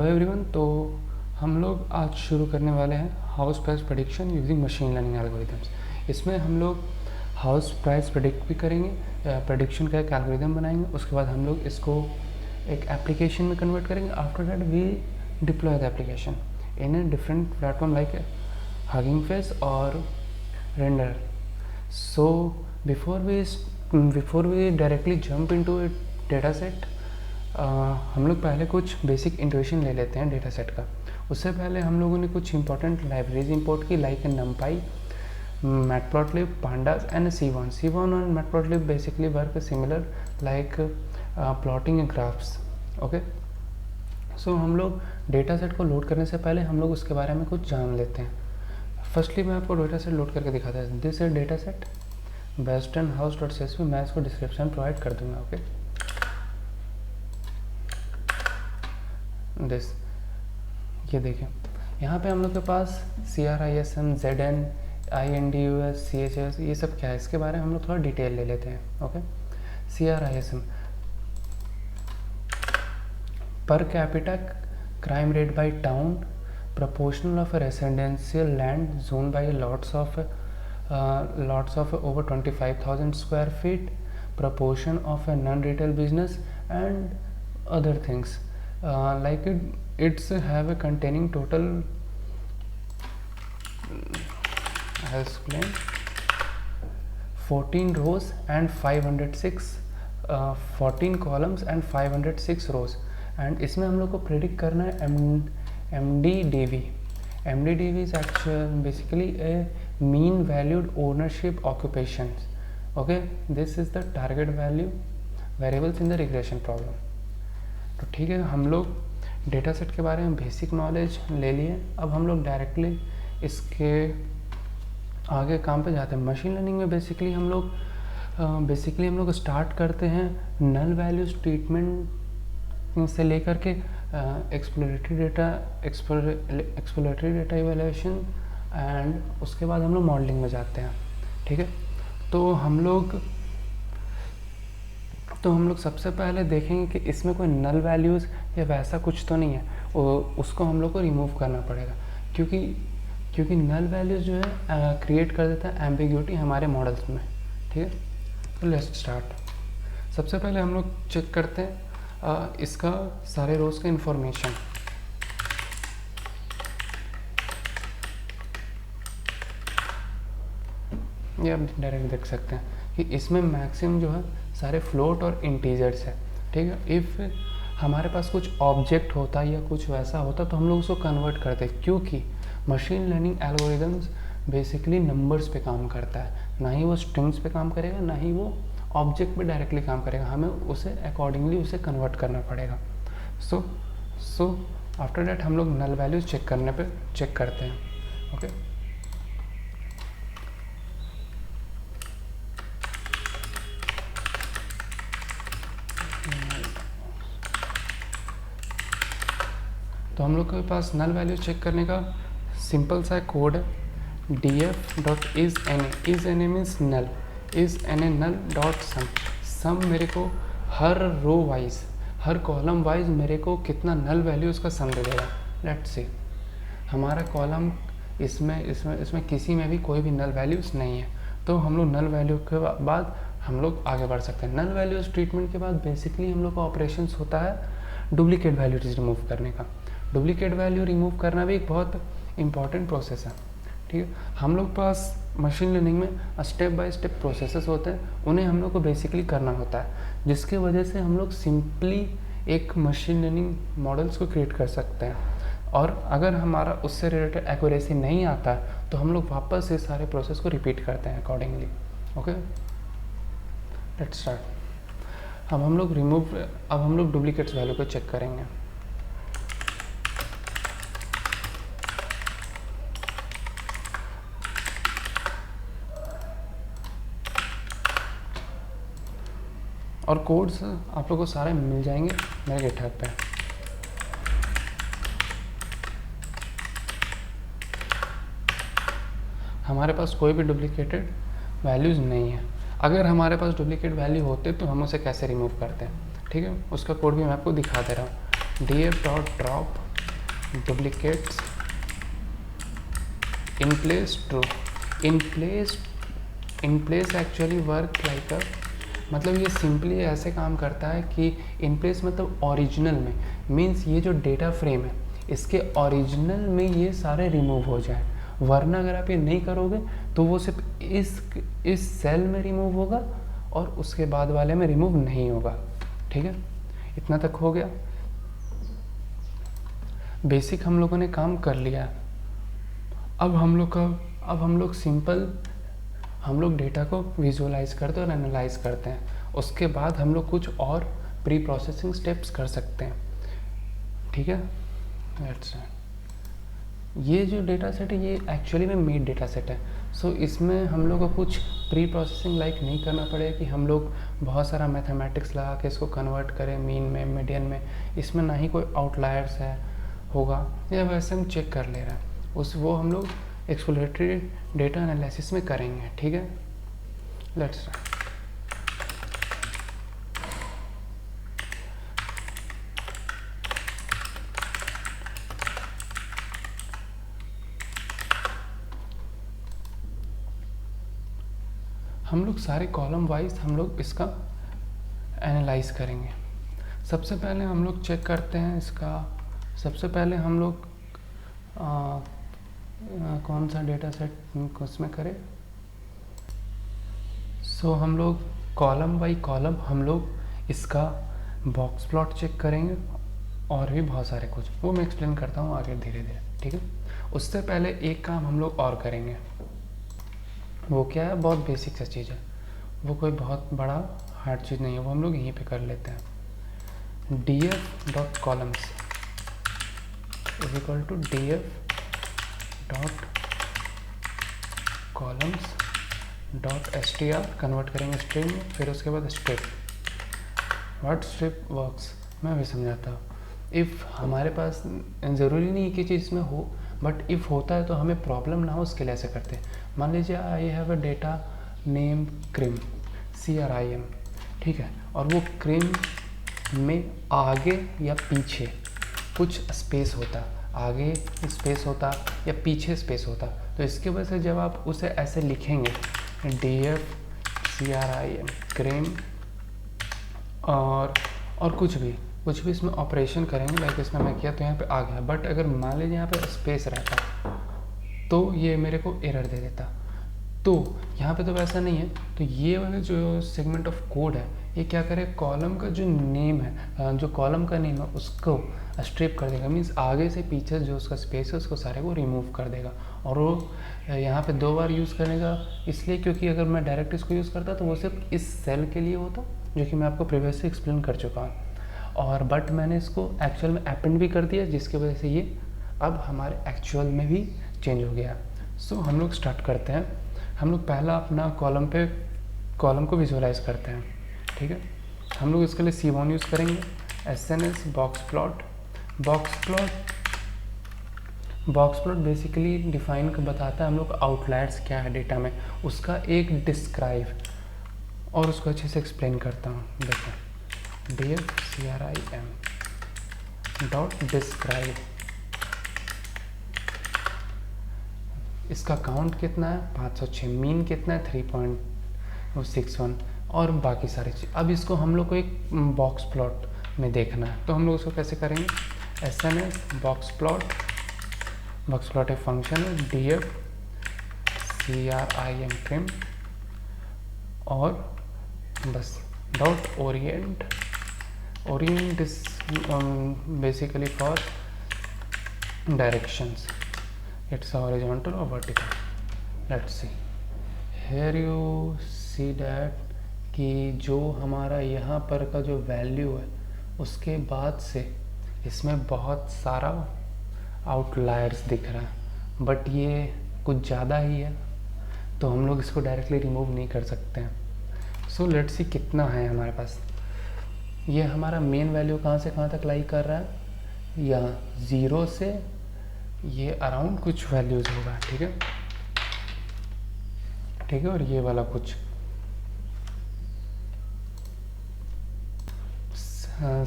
Hello everyone, तो हम लोग आज शुरू करने वाले हैं house price prediction using machine learning algorithms. इसमें हम लोग हाउस प्राइस प्रेडिक्ट भी करेंगे, प्रेडिक्शन का एक एल्गोरिदम बनाएंगे। उसके बाद हम लोग इसको एक एप्लीकेशन में कन्वर्ट करेंगे। After that we deploy the application in a different platform like Hugging Face और render. So before we directly jump into a data set, हम लोग पहले कुछ बेसिक इंट्यूशन ले लेते हैं डेटा सेट का। उससे पहले हम लोगों ने कुछ इंपॉर्टेंट लाइब्रेरीज इंपोर्ट की, like numpy, matplotlib, pandas and cwan and matplotlib basically work similar like plotting graphs. Okay, so हम लोग डेटा सेट को लोड करने से पहले हम लोग उसके बारे में कुछ जान लेते हैं। फर्स्टली मैं आपको डेटा सेट लोड करके दिखाता हूँ। This is data set western house dot CSV। मैं इसको डिस्क्रिप्शन प्रोवाइड कर दूंगा। ओके, दिस ये देखें, यहाँ पे हम लोग के पास CRISM, ZN, INDUS, CHS ये सब क्या है, इसके बारे में हम लोग थोड़ा डिटेल ले लेते हैं। Okay, CRISM per capita crime rate by town, proportional of a residential land zoned by lots of over 25,000 square feet, proportion of a non-retail business and other things. Like it's have a containing total, I'll explain, 14 rows and 14 columns and 506 rows। And इसमें हम लोग को predict करना है MDDV। MDDV is actual basically A mean valued ownership occupation. Okay, this is the target value variables in the regression problem. तो ठीक है, हम लोग डेटा सेट के बारे में बेसिक नॉलेज ले लिए। अब हम लोग डायरेक्टली इसके आगे काम पे जाते हैं। मशीन लर्निंग में बेसिकली हम लोग स्टार्ट करते हैं नल वैल्यूज ट्रीटमेंट से लेकर के एक्सप्लोरेटरी डेटा इवैल्यूएशन, एंड उसके बाद हम लोग मॉडलिंग में जाते हैं। ठीक है, तो हम लोग सबसे पहले देखेंगे कि इसमें कोई नल वैल्यूज़ या वैसा कुछ तो नहीं है, उसको हम लोग को रिमूव करना पड़ेगा, क्योंकि नल वैल्यूज़ जो है क्रिएट कर देता है एम्बिग्यूटी हमारे मॉडल्स में। ठीक है, तो लेट्स स्टार्ट। सबसे पहले हम लोग चेक करते हैं इसका सारे रोज का इंफॉर्मेशन। ये आप डायरेक्ट देख सकते हैं कि इसमें मैक्सिमम जो है सारे फ्लोट और इंटीजर्स है। ठीक है, इफ़ हमारे पास कुछ ऑब्जेक्ट होता या कुछ वैसा होता तो हम लोग उसको कन्वर्ट करते, क्योंकि machine learning algorithms basically numbers पे काम करता है, ना ही वो स्ट्रिंग्स पे काम करेगा, ना ही वो ऑब्जेक्ट पे डायरेक्टली काम करेगा। हमें उसे अकॉर्डिंगली उसे कन्वर्ट करना पड़ेगा। सो आफ्टर दैट हम लोग नल वैल्यूज चेक करते हैं। ओके, तो हम लोग के पास नल वैल्यू चेक करने का सिंपल सा कोड है, df.isNA। isNA मीन्स नल, isNA नल डॉट सम मेरे को हर रो वाइज, हर कॉलम वाइज मेरे को कितना नल वैल्यू उसका सम दे देगा। लेट्स सी, हमारा कॉलम इसमें किसी में भी कोई भी नल वैल्यूज़ नहीं है, तो हम लोग नल वैल्यू के बाद हम लोग आगे बढ़ सकते हैं। नल वैल्यूज ट्रीटमेंट के बाद बेसिकली हम लोग का ऑपरेशंस होता है डुप्लीकेट वैल्यूज रिमूव करने का। डुप्लीकेट वैल्यू रिमूव करना भी एक बहुत इंपॉर्टेंट प्रोसेस है। ठीक है, हम लोग पास मशीन लर्निंग में स्टेप बाय स्टेप प्रोसेसेस होते हैं, उन्हें हम लोग को बेसिकली करना होता है, जिसके वजह से हम लोग सिंपली एक मशीन लर्निंग मॉडल्स को क्रिएट कर सकते हैं। और अगर हमारा उससे रिलेटेड एक्यूरेसी नहीं आता तो हम लोग वापस ये सारे प्रोसेस को रिपीट करते हैं अकॉर्डिंगली। Okay, let's start. अब हम लोग डुप्लीकेट्स वैल्यू को चेक करेंगे। और कोड्स आप लोग को सारे मिल जाएंगे मेरे गिटहब पे। हमारे पास कोई भी डुप्लीकेटेड वैल्यूज़ नहीं है। अगर हमारे पास डुप्लीकेट वैल्यू होते तो हम उसे कैसे रिमूव करते हैं, ठीक है, उसका कोड भी मैं आपको दिखा दे रहा हूँ। df.drop duplicates in place true. in place actually work like अ, मतलब ये सिंपली ऐसे काम करता है कि इन प्लेस मतलब ओरिजिनल में, मीन्स ये जो डेटा फ्रेम है इसके ओरिजिनल में ये सारे रिमूव हो जाए, वरना अगर आप ये नहीं करोगे तो वो सिर्फ इस सेल में रिमूव होगा और उसके बाद वाले में रिमूव नहीं होगा। ठीक है, इतना तक हो गया। बेसिक हम लोगों ने काम कर लिया। अब हम लोग सिंपल हम लोग डेटा को विजुअलाइज करते हैं और एनालाइज करते हैं। उसके बाद हम लोग कुछ और प्री प्रोसेसिंग स्टेप्स कर सकते हैं। ठीक है, लेट्स ये जो डेटा सेट है ये एक्चुअली में मेड डेटा सेट है। सो इसमें हम लोग को कुछ प्री प्रोसेसिंग लाइक नहीं करना पड़ेगा कि हम लोग बहुत सारा मैथमेटिक्स लगा के इसको कन्वर्ट करें मीन में, मीडियन में। इसमें ना ही कोई आउटलायर्स है होगा, या वैसे हम चेक कर ले रहे हैं वो हम लोग एक्सप्लोरेटरी डेटा एनालिसिस में करेंगे। ठीक है, लेट्स हम लोग सारे कॉलम वाइज हम लोग इसका एनालाइज करेंगे। सबसे पहले हम लोग चेक करते हैं इसका, सबसे पहले हम लोग कौन सा डेटा सेट उसमें करें। सो हम लोग कॉलम बाई कॉलम हम लोग इसका बॉक्स प्लॉट चेक करेंगे और भी बहुत सारे कुछ, वो मैं एक्सप्लेन करता हूँ आगे धीरे धीरे। ठीक है, उससे पहले एक काम हम लोग और करेंगे। वो क्या है, बहुत बेसिक सा चीज़ है, वो कोई बहुत बड़ा हार्ड चीज़ नहीं है, वो हम लोग यहीं पे कर लेते हैं। df dot columns is equal to df dot columns dot str, convert करेंगे स्ट्रिंग में, फिर उसके बाद स्ट्रिप। व्हाट स्ट्रिप वर्क्स मैं भी समझाता हूँ। इफ़ हमारे पास ज़रूरी नहीं है कि चीज़ इसमें हो, बट इफ़ होता है तो हमें प्रॉब्लम ना हो उसके लिए ऐसे करते हैं। मान लीजिए I have a data name cream, CRIM, ठीक है, और वो क्रिम में आगे या पीछे कुछ स्पेस होता, आगे स्पेस होता या पीछे स्पेस होता, तो इसके वजह से जब आप उसे ऐसे लिखेंगे df CRIM क्रिम और कुछ भी इसमें ऑपरेशन करेंगे, लाइक इसमें मैं किया तो यहाँ पे आ गया, बट अगर मान लीजिए यहाँ पे स्पेस रहता तो ये मेरे को एरर दे देता। तो यहाँ पे तो वैसा नहीं है, तो ये वाले जो सेगमेंट ऑफ कोड है ये क्या करे, कॉलम का जो नेम है, जो कॉलम का नेम है उसको स्ट्रिप कर देगा, मीन्स आगे से पीछे जो उसका स्पेस है उसको सारे को रिमूव कर देगा। और वो यहाँ पे 2 बार यूज़ करने का इसलिए क्योंकि अगर मैं डायरेक्ट इसको यूज़ करता तो वो सिर्फ इस सेल के लिए होता, जो कि मैं आपको प्रीवियसली एक्सप्लेन कर चुका हूँ, और बट मैंने इसको एक्चुअल में अपेंड भी कर दिया, जिसकी वजह से ये अब हमारे एक्चुअल में भी चेंज हो गया। सो हम लोग स्टार्ट करते हैं। हम लोग पहला अपना कॉलम को विजुअलाइज करते हैं। ठीक है, हम लोग इसके लिए C1 यूज़ करेंगे, SNS box plot. Box plot basically define बताता है हम लोग आउटलायर्स क्या है डेटा में, उसका एक डिस्क्राइब, और उसको अच्छे से एक्सप्लेन करता हूँ। देखो df CRIM डॉट डिस्क्राइब, इसका काउंट कितना है 506, मीन कितना है 3.61 और बाकी सारी चीज़। अब इसको हम लोग को एक बॉक्स प्लॉट में देखना है, तो हम लोग उसको कैसे करेंगे, SNS बॉक्स प्लॉट एक फंक्शन है df CRIM trim और बस dot Orient is basically for directions, it's horizontal or vertical. Let's see here you see that कि जो हमारा यहाँ पर का जो वैल्यू है उसके बाद से इसमें बहुत सारा आउटलायर्स दिख रहा है, बट ये कुछ ज़्यादा ही है तो हम लोग इसको डायरेक्टली रिमूव नहीं कर सकते हैं। सो लेट्स सी कितना है हमारे पास। ये हमारा मेन वैल्यू कहाँ से कहाँ तक लाई कर रहा है, यहाँ 0 से ये अराउंड कुछ वैल्यूज़ होगा। ठीक है, और ये वाला कुछ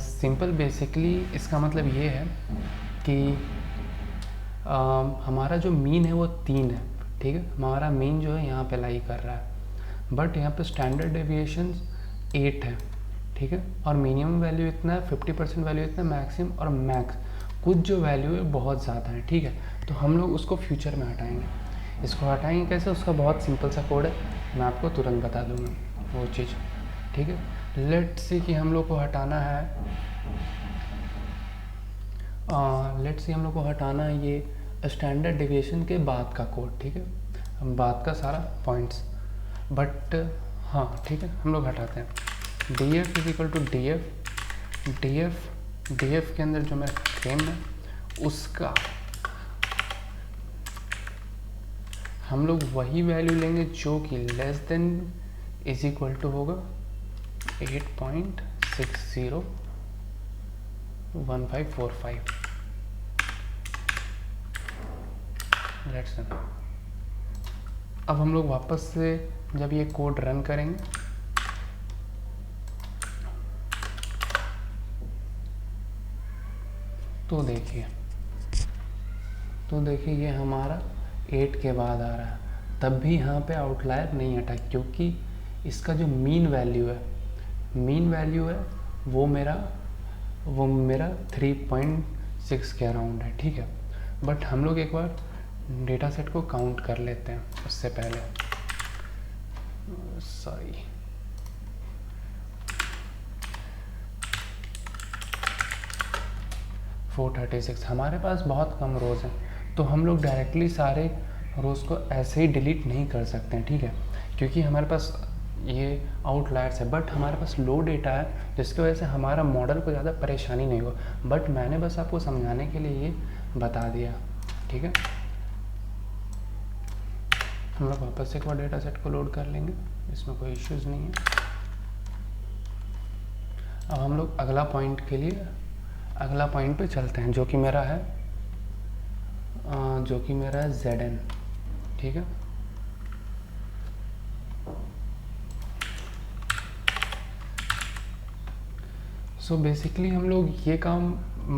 सिंपल बेसिकली इसका मतलब ये है कि हमारा जो मीन है वो 3 है, ठीक है, हमारा मीन जो है यहाँ पे लाई कर रहा है, बट यहाँ पे स्टैंडर्ड डेविएशन 8 है, ठीक है, और मिनिमम वैल्यू इतना है, 50% वैल्यू इतना, मैक्सिमम और मैक्स कुछ जो वैल्यू है बहुत ज़्यादा है, ठीक है। तो हम लोग उसको फ्यूचर में हटाएंगे। इसको हटाएंगे कैसे, उसका बहुत सिंपल सा कोड है, मैं आपको तुरंत बता दूंगा वो चीज़, ठीक है। लेट्स सी कि हम लोग को हटाना है, लेट्स सी हम लोग को हटाना है ये स्टैंडर्ड डेविएशन के बाद का कोड, ठीक है, हम बाद का सारा पॉइंट्स, बट हाँ ठीक है, हम लोग हटाते हैं। D F is equal to D F के अंदर जो मेरा फ्रेम है उसका हम लोग वही वैल्यू लेंगे जो कि less than is equal to होगा 8.601545। लेट्स अब हम लोग वापस से जब ये कोड रन करेंगे तो देखिए ये हमारा 8 के बाद आ रहा है, तब भी यहाँ पे आउटलायर नहीं हटा, क्योंकि इसका जो मीन वैल्यू है वो मेरा 3.6 के अराउंड है, ठीक है। बट हम लोग एक बार डेटा सेट को काउंट कर लेते हैं उससे पहले, सॉरी 436, हमारे पास बहुत कम रोज़ हैं, तो हम लोग डायरेक्टली सारे रोज़ को ऐसे ही डिलीट नहीं कर सकते हैं, ठीक है, क्योंकि हमारे पास ये आउटलायर्स है, बट हमारे पास लो डेटा है जिसकी वजह से हमारा मॉडल को ज़्यादा परेशानी नहीं होगा, बट मैंने बस आपको समझाने के लिए ये बता दिया, ठीक है। हम लोग वापस से एक बार डेटा सेट को लोड कर लेंगे, इसमें कोई इश्यूज़ नहीं है। अब हम लोग अगला पॉइंट पे चलते हैं, जो कि मेरा है ZN, ठीक है। सो बेसिकली हम लोग ये काम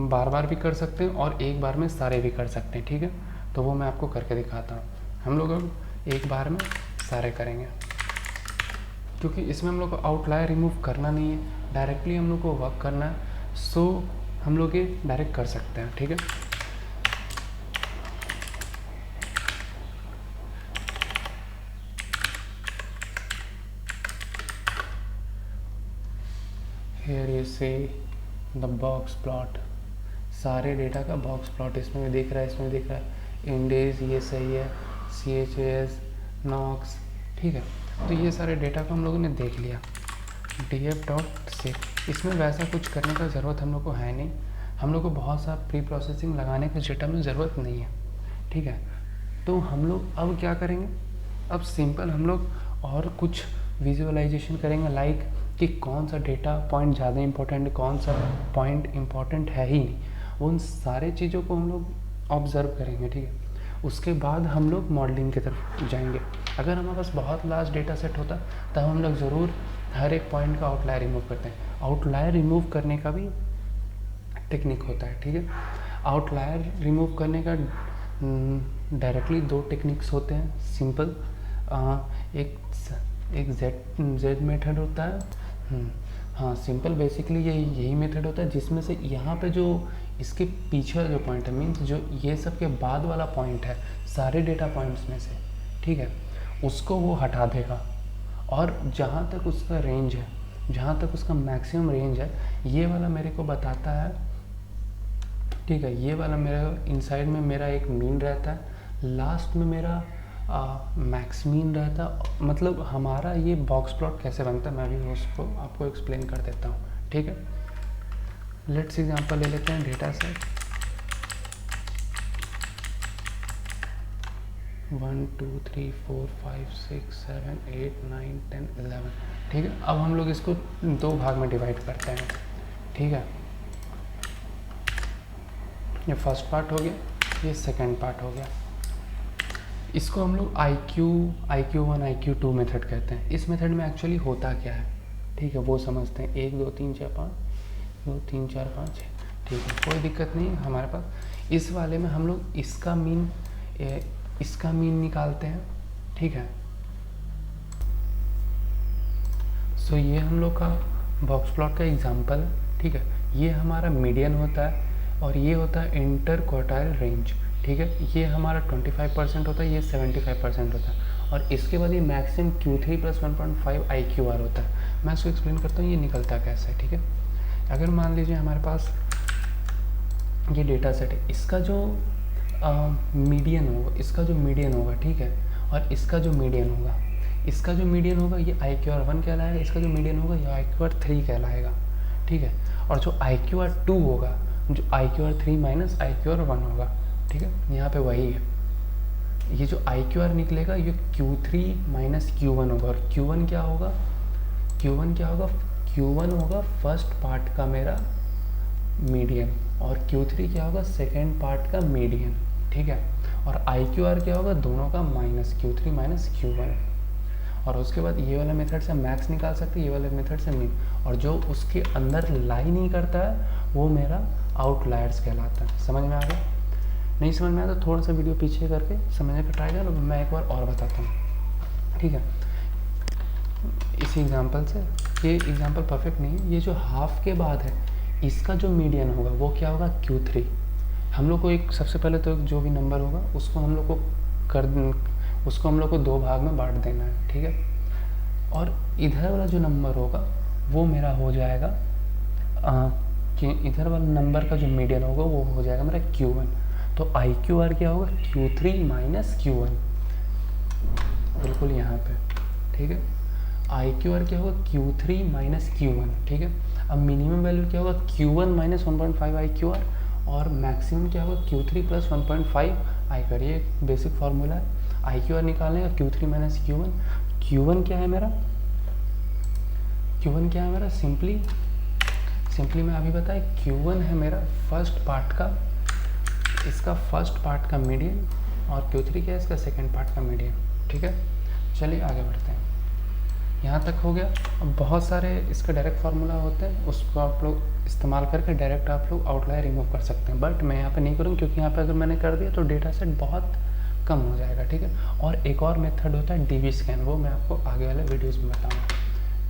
बार बार भी कर सकते हैं और एक बार में सारे भी कर सकते हैं, ठीक है। तो वो मैं आपको करके दिखाता हूँ। हम लोग अब एक बार में सारे करेंगे, क्योंकि इसमें हम लोग को आउटलायर रिमूव करना नहीं है, डायरेक्टली हम लोग को वर्क करना है, सो हम लोग ये डायरेक्ट कर सकते हैं, ठीक है। Here you see the box plot, सारे डेटा का बॉक्स प्लॉट इसमें भी दिख रहा है, इसमें भी दिख रहा है, इंडेज ये सही है, CHAS, नॉक्स, ठीक है। तो ये सारे डेटा को हम लोगों ने देख लिया। df.save, इसमें वैसा कुछ करने का ज़रूरत हम लोग को है नहीं, हम लोग को बहुत सा प्री प्रोसेसिंग लगाने की डेटा में ज़रूरत नहीं है, ठीक है। तो हम लोग अब क्या करेंगे, अब सिंपल हम लोग और कुछ विजुअलाइजेशन करेंगे, लाइक कि कौन सा डेटा पॉइंट ज़्यादा इम्पोर्टेंट है, कौन सा पॉइंट इम्पोर्टेंट है ही नहीं, उन सारे चीज़ों को हम लोग ऑब्ज़र्व करेंगे, ठीक है। उसके बाद हम लोग मॉडलिंग की तरफ जाएंगे। अगर हमारे पास बहुत लार्ज डेटा सेट होता तब हम लोग ज़रूर हर एक पॉइंट का आउटलायर रिमूव करते हैं। आउटलायर रिमूव करने का भी टेक्निक होता है, ठीक है। आउटलायर रिमूव करने का डायरेक्टली 2 टेक्निक्स होते हैं, सिंपल, एक जेड मेथड होता है, हाँ सिंपल, बेसिकली यही मेथड होता है जिसमें से यहाँ पे जो इसके पीछे जो पॉइंट है, मीन्स जो ये सब के बाद वाला पॉइंट है सारे डेटा पॉइंट्स में से, ठीक है, उसको वो हटा देगा, और जहाँ तक उसका रेंज है, जहाँ तक उसका मैक्सिमम रेंज है, ये वाला मेरे को बताता है, ठीक है। ये वाला मेरा इनसाइड में मेरा एक मीन रहता है, लास्ट में मेरा मैक्स मीन रहता है। मतलब हमारा ये बॉक्स प्लॉट कैसे बनता है मैं भी उसको आपको एक्सप्लेन कर देता हूँ, ठीक है। लेट्स एग्जांपल ले लेते हैं, डेटा सेट 1 2 3 4 5 6 7 8 9 10 11, ठीक है। अब हम लोग इसको 2 भाग में डिवाइड करते हैं, ठीक है। ये फर्स्ट पार्ट हो गया, ये सेकंड पार्ट हो गया। इसको हम लोग IQ1 IQ2 मेथड कहते हैं। इस मेथड में एक्चुअली होता क्या है, ठीक है, वो समझते हैं। 1 2 3 4 5 2 3 4 5 6, ठीक है, कोई दिक्कत नहीं है हमारे पास। इस वाले में हम लोग इसका मीन निकालते हैं, ठीक है। सो ये हम लोग का बॉक्स प्लॉट का एग्जांपल है, ठीक है। ये हमारा मीडियन होता है और ये होता है इंटर क्वार्टाइल रेंज, ठीक है। ये हमारा 25% होता है, ये 75% होता है। और इसके बाद ये मैक्सिमम Q3 + 1.5 IQR होता है। मैं इसको एक्सप्लेन करता हूँ ये निकलता कैसे है, ठीक है। अगर मान लीजिए हमारे पास ये डेटा सेट है, इसका जो मीडियन होगा, इसका जो मीडियन होगा, ठीक है, और इसका जो मीडियन होगा, इसका जो मीडियन होगा ये IQR1 कहलाएगा, इसका जो मीडियन होगा ये IQR3 कहलाएगा, ठीक है। और जो IQR2 होगा, जो IQR3 - IQR1 होगा, ठीक है। यहाँ पे वही है, ये जो IQR निकलेगा ये Q3 - Q1 होगा। और Q1 क्या होगा, Q1 क्या होगा, Q1 होगा फर्स्ट पार्ट का मेरा मीडियन, और Q3 क्या होगा सेकेंड पार्ट का मीडियन, ठीक है। और IQR क्या होगा दोनों का -Q3 - Q1। और उसके बाद ये वाला मेथड से मैक्स निकाल सकते हैं, ये वाले मेथड से मीन। और जो उसके अंदर लाई नहीं करता है वो मेरा आउटलायर्स कहलाता है। समझ में आ गया? नहीं समझ में आया तो थोड़ा सा वीडियो पीछे करके समझने का ट्राई करो, मैं एक बार और बताता हूँ, ठीक है। इसी एग्जांपल से, ये एग्जांपल परफेक्ट नहीं है, ये जो हाफ के बाद है इसका जो मीडियन होगा वो क्या होगा Q3। हम लोग को एक सबसे पहले तो जो भी नंबर होगा उसको हम लोग को 2 भाग में बांट देना है, ठीक है। और इधर वाला जो नंबर होगा वो मेरा हो जाएगा कि इधर वाला नंबर का जो मीडियन होगा वो हो जाएगा मेरा Q1। तो IQR क्या होगा Q3 - Q1, बिल्कुल यहाँ पे, ठीक है। IQR क्या होगा Q3 - Q1, ठीक है। अब मिनिमम वैल्यू क्या होगा Q1 - 1.5 IQR, और मैक्सिमम क्या होगा Q3 + 1.5 IQR। ये बेसिक फार्मूला है IQR निकालने का, Q3 - Q1। Q1 क्या है मेरा, Q1 क्या है मेरा, सिंपली मैं अभी बताया, Q1 है मेरा फर्स्ट पार्ट का, इसका फर्स्ट पार्ट का मीडियन, और Q3 क्या है इसका सेकेंड पार्ट का मीडियन, ठीक है। चलिए आगे बढ़ते हैं, यहाँ तक हो गया। अब बहुत सारे इसके डायरेक्ट फार्मूला होते हैं, उसको आप लोग इस्तेमाल करके डायरेक्ट आप लोग आउटलायर रिमूव कर सकते हैं, बट मैं यहाँ पे नहीं करूँगा क्योंकि यहाँ पे अगर मैंने कर दिया तो डेटा सेट बहुत कम हो जाएगा, ठीक है। और एक और मेथड होता है DB स्कैन, वो मैं आपको आगे वाले वीडियोज़ में बताऊँगा,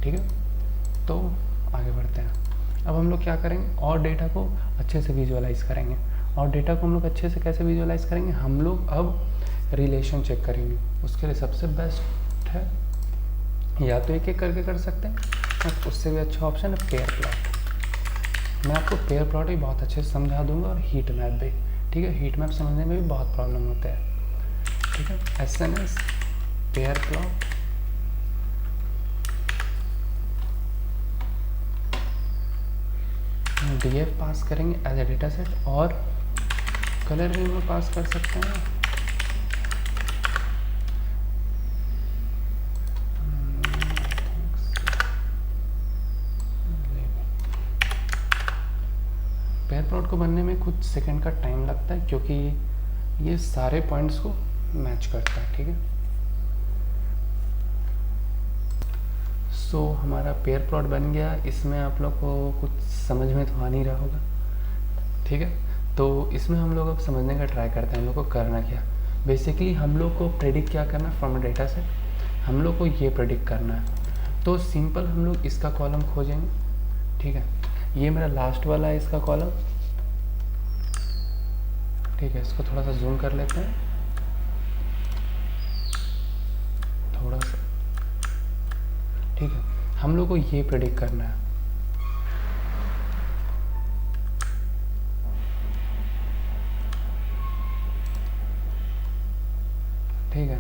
ठीक है। तो आगे बढ़ते हैं। अब हम लोग क्या करेंगे, और डेटा को अच्छे से विजुअलाइज़ करेंगे। और डेटा को हम लोग अच्छे से कैसे विजुअलाइज़ करेंगे, हम लोग अब रिलेशन चेक करेंगे। उसके लिए सबसे बेस्ट है, या तो एक एक करके कर सकते हैं, और उससे भी अच्छा ऑप्शन है पेयर प्लॉट। मैं आपको पेयर प्लॉट ही बहुत अच्छे से समझा दूंगा, और हीट मैप भी, ठीक है। हीट मैप समझने में भी बहुत प्रॉब्लम होता है, ठीक है। SNS पेयर प्लॉट, DF पास करेंगे एज ए डेटा सेट, और कलर भी हम पास कर सकते हैं। पेयर प्लॉट को बनने में कुछ सेकंड का टाइम लगता है क्योंकि ये सारे पॉइंट्स को मैच करता है, ठीक है। सो हमारा पेयर प्लॉट बन गया। इसमें आप लोग को कुछ समझ में तो आ नहीं रहा होगा, ठीक है। तो इसमें हम लोग अब समझने का ट्राई करते हैं हम लोग को करना क्या। बेसिकली हम लोग को प्रेडिक्ट क्या करना है फ्रॉम डेटा सेट, हम लोग को ये प्रेडिक्ट करना है। तो सिंपल हम लोग इसका कॉलम खोजेंगे, ठीक है। ये मेरा लास्ट वाला है इसका कॉलम, ठीक है। इसको थोड़ा सा जूम कर लेते हैं, थोड़ा सा, ठीक है। हम लोग को ये प्रेडिक्ट करना है, ठीक है।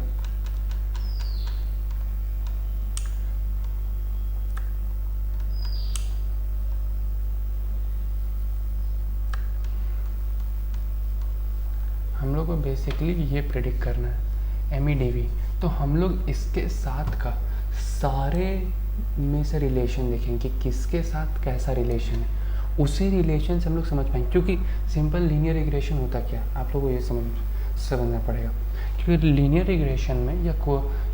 हम लोग को बेसिकली ये प्रेडिक्ट करना है MEDV। तो हम लोग इसके साथ का सारे में से रिलेशन देखेंगे कि किसके साथ कैसा रिलेशन है, उसी रिलेशन से हम लोग समझ पाएंगे। क्योंकि सिंपल लीनियर रिग्रेशन होता क्या, आप लोगों को ये समझना पड़ेगा। क्योंकि लीनियर रिग्रेशन में या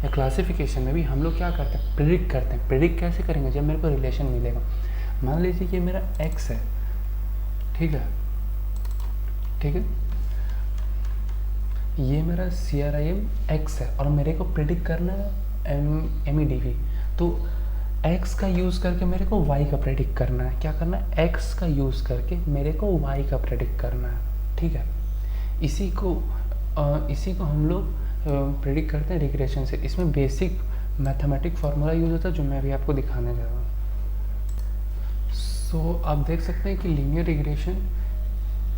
क्लासिफिकेशन में भी हम लोग क्या करते हैं, प्रेडिक्ट करते हैं। प्रेडिक्ट कैसे करेंगे, जब मेरे को रिलेशन मिलेगा। मान लीजिए कि मेरा X है, ठीक है, ठीक है। ये मेरा CRIM x है और मेरे को प्रेडिक्ट करना है MEDV। तो x का यूज़ करके मेरे को y का प्रेडिक्ट करना है। क्या करना है? x का यूज़ करके मेरे को y का प्रेडिक्ट करना है। ठीक है, इसी को हम लोग प्रेडिक्ट करते हैं रिग्रेशन से। इसमें बेसिक मैथमेटिक फार्मूला यूज़ होता है जो मैं अभी आपको दिखाने जा रहा हूँ। सो आप देख सकते हैं कि लीनियर रिग्रेशन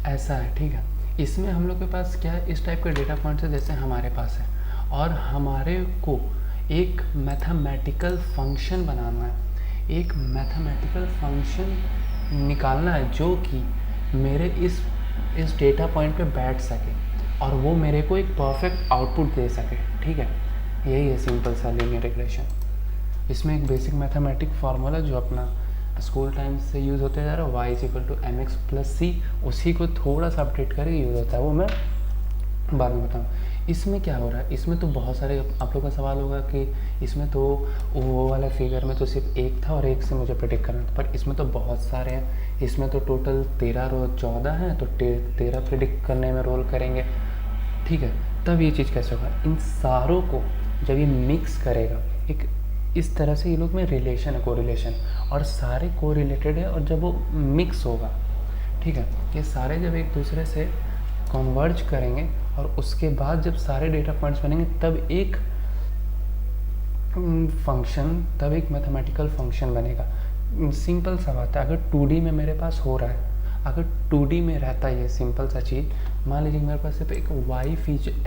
ऐसा है। ठीक है, इसमें हम लोग के पास क्या है, इस टाइप के डेटा पॉइंट्स है जैसे हमारे पास है, और हमारे को एक मैथमेटिकल फंक्शन बनाना है, एक मैथमेटिकल फंक्शन निकालना है जो कि मेरे इस डेटा पॉइंट पे बैठ सके और वो मेरे को एक परफेक्ट आउटपुट दे सके। ठीक है, यही है सिंपल सा लीनियर रिग्रेशन। इसमें एक बेसिक मैथमेटिक फार्मूला जो अपना स्कूल टाइम से यूज़ होते जा रहा है, y = mx + c, उसी को थोड़ा सा अपडेट करके यूज़ होता है, वो मैं बाद में बताऊँ। इसमें क्या हो रहा है, इसमें तो बहुत सारे आप लोग का सवाल होगा कि इसमें तो वो वाला फिगर में तो सिर्फ एक था और एक से मुझे प्रेडिक्ट करना था, पर इसमें तो बहुत सारे हैं। इसमें तो टोटल 13 रो 14 हैं, तो 13 प्रेडिक्ट करने में रोल करेंगे। ठीक है, तब ये चीज़ कैसे होगा, इन सारों को जब ये मिक्स करेगा, एक इस तरह से ये लोग में रिलेशन है, कोरिलेशन, और सारे कोरिलेटेड है, और जब वो मिक्स होगा, ठीक है, ये सारे जब एक दूसरे से कन्वर्ज करेंगे और उसके बाद जब सारे डेटा पॉइंट्स बनेंगे तब एक तब एक मैथमेटिकल फंक्शन बनेगा। सिंपल सा बात है, अगर 2D में मेरे पास हो रहा है, अगर 2D में रहता है ये सिंपल सा चीज़, मान लीजिए मेरे पास सिर्फ एक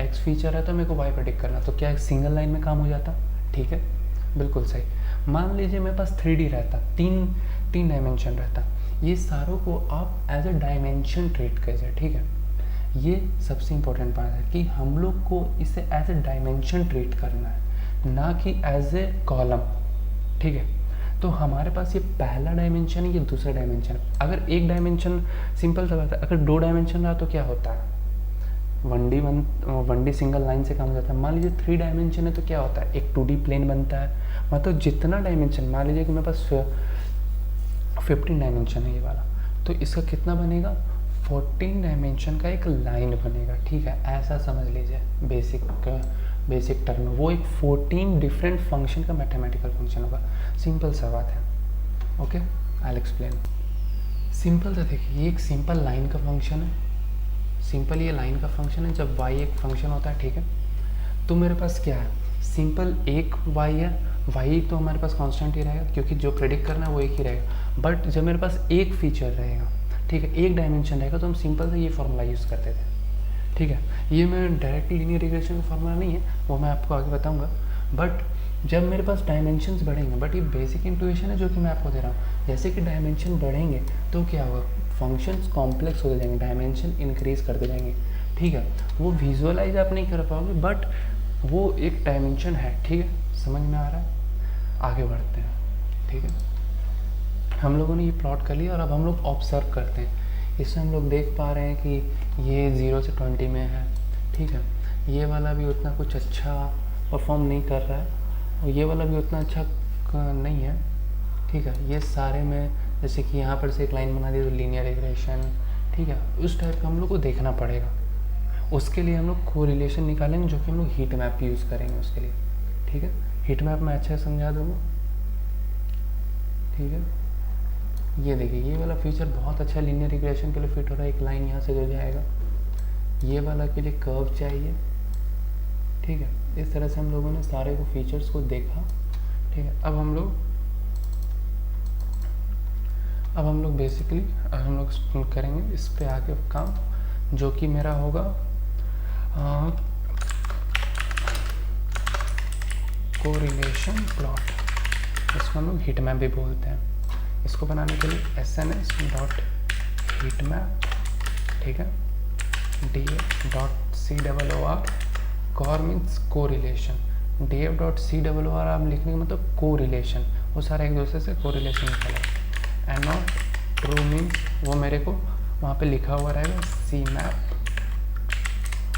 x फीचर है तो मेरे को y प्रेडिक्ट करना, तो क्या एक सिंगल लाइन में काम हो जाता? ठीक है, बिल्कुल सही। मान लीजिए मेरे पास 3D रहता, तीन डायमेंशन रहता, ये सारों को आप एज ए डायमेंशन ट्रीट कीजिए। ठीक है, ये सबसे इम्पोर्टेंट बात है कि हम लोग को इसे एज ए डायमेंशन ट्रीट करना है, ना कि एज ए कॉलम। ठीक है, तो हमारे पास ये पहला डायमेंशन है, ये दूसरा डायमेंशन। अगर एक डायमेंशन, सिंपल सा बात है, अगर 2 डायमेंशन रहा तो क्या होता है, 1D सिंगल लाइन से काम हो जाता है। मान लीजिए 3 डायमेंशन है तो क्या होता है, एक 2D प्लेन बनता है। मतलब जितना डायमेंशन, मान लीजिए कि मेरे पास 15 डायमेंशन है ये वाला, तो इसका कितना बनेगा, 14 डायमेंशन का एक लाइन बनेगा। ठीक है, ऐसा समझ लीजिए बेसिक टर्म, वो एक 14 डिफरेंट फंक्शन का मैथमेटिकल फंक्शन होगा। सिंपल सा बात है। Okay, I will explain. Simple सा देखिए, ये एक सिंपल लाइन का फंक्शन है, सिंपल ये लाइन का फंक्शन है जब y एक फंक्शन होता है। ठीक है, तो मेरे पास क्या है, सिंपल एक y है, y तो हमारे पास कांस्टेंट ही रहेगा क्योंकि जो प्रेडिक्ट करना है वो एक ही रहेगा। बट जब मेरे पास एक फीचर रहेगा, ठीक है, एक डायमेंशन रहेगा, तो हम सिंपल से ये फार्मूला यूज़ करते थे। ठीक है, ये मैं डायरेक्ट लीनियर रिग्रेशन का फार्मूला नहीं है, वो मैं आपको आगे बताऊँगा। बट जब मेरे पास डायमेंशंस बढ़ेंगे, बट ये बेसिक इंट्यूशन है जो कि मैं आपको दे रहा हूँ, जैसे कि डायमेंशन बढ़ेंगे तो क्या होगा, फंक्शंस कॉम्प्लेक्स होते जाएंगे, डायमेंशन इंक्रीज करते जाएंगे। ठीक है, वो विजुअलाइज आप नहीं कर पाओगे, बट वो एक डायमेंशन है। ठीक है, समझ में आ रहा है? आगे बढ़ते हैं। ठीक है, हम लोगों ने ये प्लॉट कर लिया और अब हम लोग ऑब्जर्व करते हैं। इससे हम लोग देख पा रहे हैं कि ये 0 से 20 में है। ठीक है, ये वाला भी उतना कुछ अच्छा परफॉर्म नहीं कर रहा है और ये वाला भी उतना अच्छा नहीं है। ठीक है, ये सारे में जैसे कि यहाँ पर से एक लाइन बना दी तो लीनियर रिग्रेशन। ठीक है, उस टाइप का हम लोग को देखना पड़ेगा। उसके लिए हम लोग कोरिलेशन निकालेंगे जो कि हम लोग हीट मैप यूज़ करेंगे उसके लिए। ठीक है, हीट मैप मैं अच्छा समझा दूँगा। ठीक है, ये देखिए, ये वाला फीचर बहुत अच्छा लीनियर रिग्रेशन के लिए फिट हो रहा है। एक लाइन यहाँ से जो जाएगा, ये वाला के लिए कर्व चाहिए। ठीक है, इस तरह से हम लोगों ने सारे को फीचर्स को देखा। ठीक है, अब हम लोग बेसिकली हम लोग करेंगे इस पे आगे काम, जो कि मेरा होगा कोरिलेशन प्लॉट। इसको हम लोग हीट मैप भी बोलते हैं। इसको बनाने के लिए sns.heatmap, ठीक है, df.coor, coor means correlation, df.coor आप लिखने का मतलब कोरिलेशन, वो सारे एक दूसरे से कोरिलेशन निकलेगा। एंड नॉट ट्रू मीन्स वो मेरे को वहाँ पे लिखा हुआ रहेगा CMap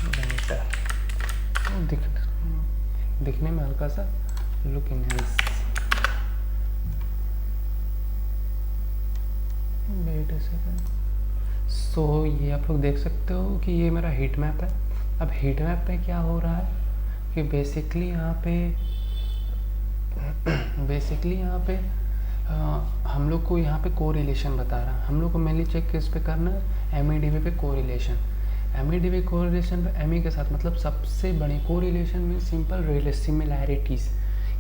वेक्टर, दिखने में हल्का सा look enhance. Wait a second. So ये आप लोग देख सकते हो कि ये मेरा हीट मैप है। अब हीट मैप पे क्या हो रहा है कि बेसिकली यहाँ पे हम लोग को यहाँ पे कोरिलेशन बता रहा है। हम लोग को मेनली चेक किस पे करना है, MEDB पे कोरिलेशन। MEDB कोरिलेशन पे ME के साथ मतलब सबसे बड़ी कोरिलेशन में सिंपल सिमिलैरिटीज़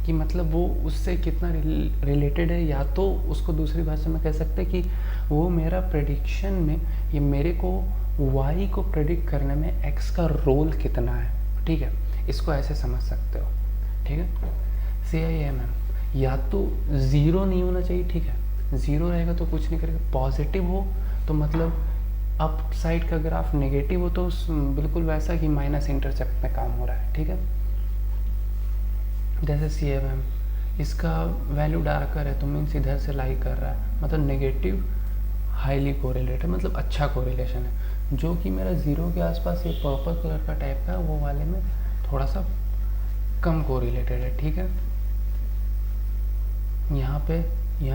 कि मतलब वो उससे कितना रिलेटेड है, या तो उसको दूसरी भाषा में कह सकते हैं कि वो मेरा प्रेडिक्शन में ये मेरे को y को प्रेडिक्ट करने में x का रोल कितना है। ठीक है, इसको ऐसे समझ सकते हो। ठीक है, CIMM या तो ज़ीरो नहीं होना चाहिए। ठीक है, ज़ीरो रहेगा तो कुछ नहीं करेगा। पॉजिटिव हो तो मतलब अप साइड का ग्राफ, नेगेटिव हो तो बिल्कुल वैसा कि माइनस इंटरसेप्ट में काम हो रहा है। ठीक है, जैसे CMM इसका वैल्यू डार्कर है तो मीन्स इधर से लाई कर रहा है, मतलब नेगेटिव हाईली कोरिलेटेड, मतलब अच्छा कोरिलेशन है। जो कि मेरा ज़ीरो के आसपास ये पर्पल कलर का टाइप का वो वाले में थोड़ा सा कम कोरिलेटेड है। ठीक है, यहाँ